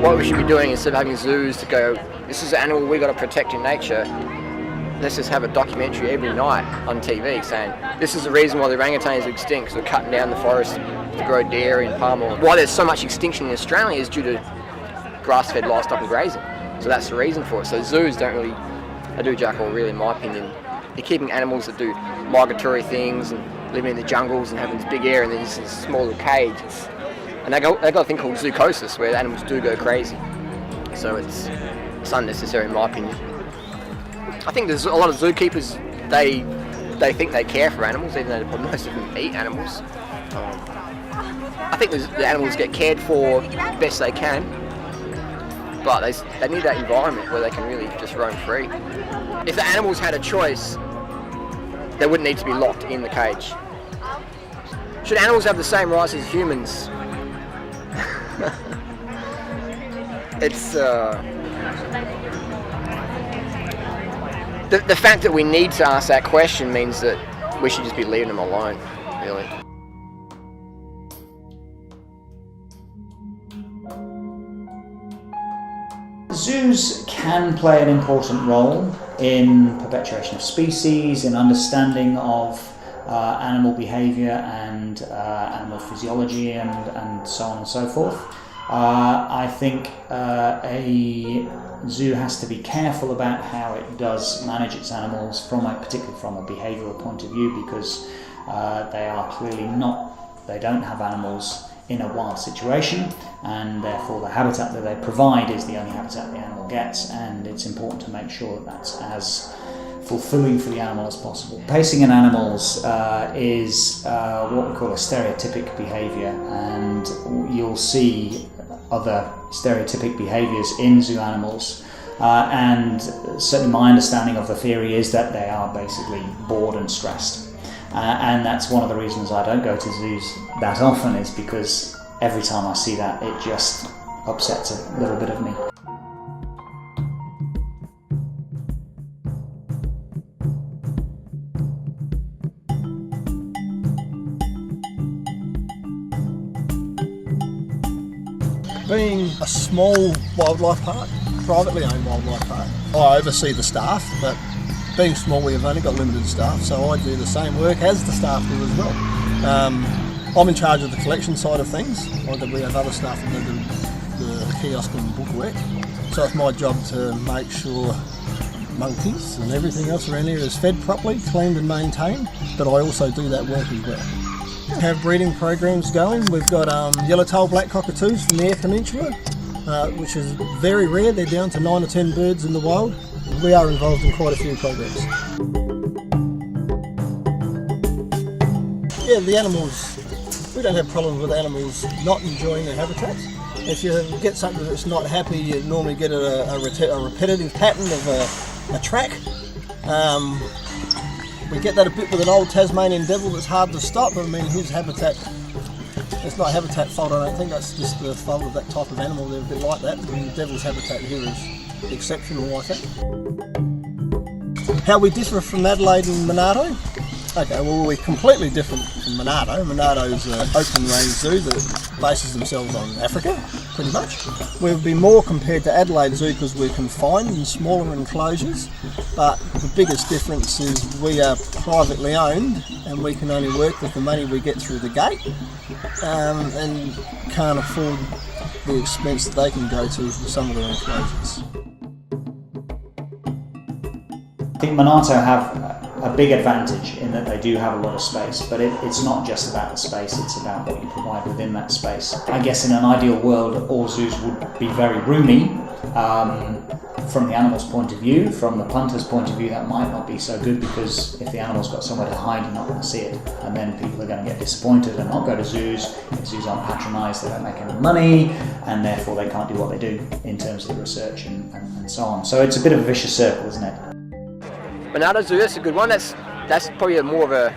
what we should be doing, instead of having zoos to go, this is an animal we got to protect in nature, let's just have a documentary every night on TV saying this is the reason why the orangutans are extinct, because we're cutting down the forest to grow dairy and palm oil. Why there's so much extinction in Australia is due to grass-fed livestock and grazing. So that's the reason for it. So zoos don't really, they do jack all really, in my opinion. They're keeping animals that do migratory things and living in the jungles and having this big area and then this small little cage. And they got a thing called zoochosis where the animals do go crazy. So it's unnecessary in my opinion. I think there's a lot of zookeepers, they think they care for animals, even though most of them eat animals. I think the animals get cared for best they can, but they need that environment where they can really just roam free. If the animals had a choice, they wouldn't need to be locked in the cage. Should animals have the same rights as humans? It's the fact that we need to ask that question means that we should just be leaving them alone, really. Zoos can play an important role in perpetuation of species, in understanding of animal behaviour and animal physiology and so on and so forth. I think a zoo has to be careful about how it does manage its animals, particularly from a behavioural point of view, because they are clearly they don't have animals in a wild situation, and therefore the habitat that they provide is the only habitat the animal gets, and it's important to make sure that that's as fulfilling for the animal as possible. Pacing in animals is what we call a stereotypic behaviour, and you'll see other stereotypic behaviours in zoo animals, and certainly my understanding of the theory is that they are basically bored and stressed. And that's one of the reasons I don't go to zoos that often, is because every time I see that it just upsets a little bit of me. Being a small wildlife park, privately owned wildlife park, I oversee the staff, but being small we have only got limited staff, so I do the same work as the staff do as well. I'm in charge of the collection side of things, we have other staff that do the kiosk and bookwork, so it's my job to make sure monkeys and everything else around here is fed properly, cleaned and maintained, but I also do that work as well. Have breeding programs going. We've got yellow-tailed black cockatoos from the Eyre Peninsula, which is very rare. They're down to 9 or 10 birds in the wild. We are involved in quite a few programs. Yeah, the animals, we don't have problems with animals not enjoying their habitats. If you get something that's not happy, you normally get a repetitive pattern of a track. We get that a bit with an old Tasmanian devil that's hard to stop. I mean, his habitat, it's not habitat fault, I don't think, that's just the fault of that type of animal. They're a bit like that. The devil's habitat here is exceptional, I think. How we differ from Madeleine and Monado? Okay, well, we're completely different from Monado. Monado's an open range zoo that bases themselves on Africa, pretty much. We'll be more compared to Adelaide Zoo because we're confined in smaller enclosures, but the biggest difference is we are privately owned and we can only work with the money we get through the gate, and can't afford the expense that they can go to for some of their enclosures. I think Monado have a big advantage in that they do have a lot of space, but it's not just about the space, it's about what you provide within that space. I guess in an ideal world all zoos would be very roomy. From the animal's point of view, from the punter's point of view, that might not be so good, because if the animal's got somewhere to hide, you're not going to see it, and then people are going to get disappointed and not go to zoos. If zoos aren't patronised, they don't make any money, and therefore they can't do what they do in terms of the research and so on. So it's a bit of a vicious circle, isn't it? Monado Zoo, that's a good one. That's probably more of a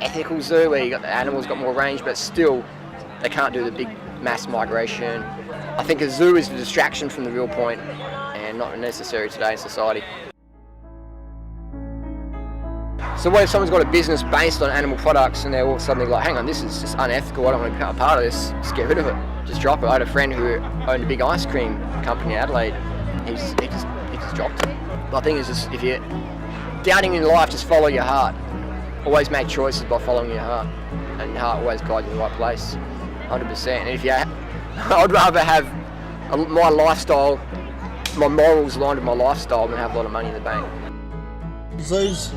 ethical zoo where the animals got more range, but still they can't do the big mass migration. I think a zoo is a distraction from the real point and not necessary today in society. So what if someone's got a business based on animal products and they're all suddenly like, hang on, this is just unethical, I don't want to be a part of this, just get rid of it. just drop it. I had a friend who owned a big ice cream company in Adelaide. He just dropped it. My thing is, just, if you're doubting in life, just follow your heart. Always make choices by following your heart, and your heart always guides you in the right place, 100%. And if you, I'd rather have my lifestyle, my morals aligned with my lifestyle, than have a lot of money in the bank. Zoos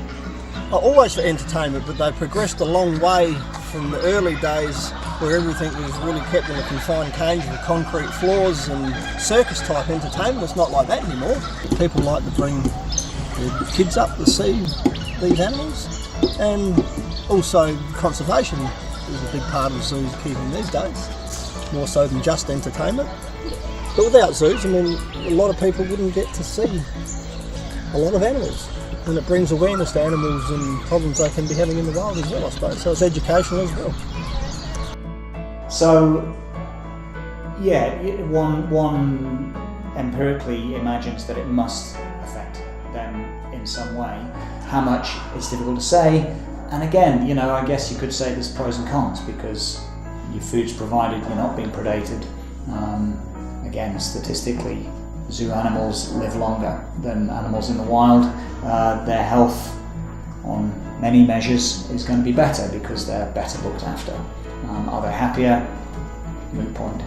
are always for entertainment, but they've progressed a long way from the early days where everything was really kept in a confined cage with concrete floors and circus type entertainment. It's not like that anymore. People like to bring their kids up to see these animals, and also conservation is a big part of zoos keeping these days, more so than just entertainment. But without zoos, I mean, a lot of people wouldn't get to see a lot of animals. And it brings awareness to animals and problems they can be having in the wild as well, I suppose. So it's educational as well. So, yeah, one empirically imagines that it must affect them in some way. How much is difficult to say. And again, you know, I guess you could say there's pros and cons, because your food's provided, you're not being predated. Again, statistically, zoo animals live longer than animals in the wild. Their health on many measures is going to be better because they're better looked after. Are they happier? Moot point.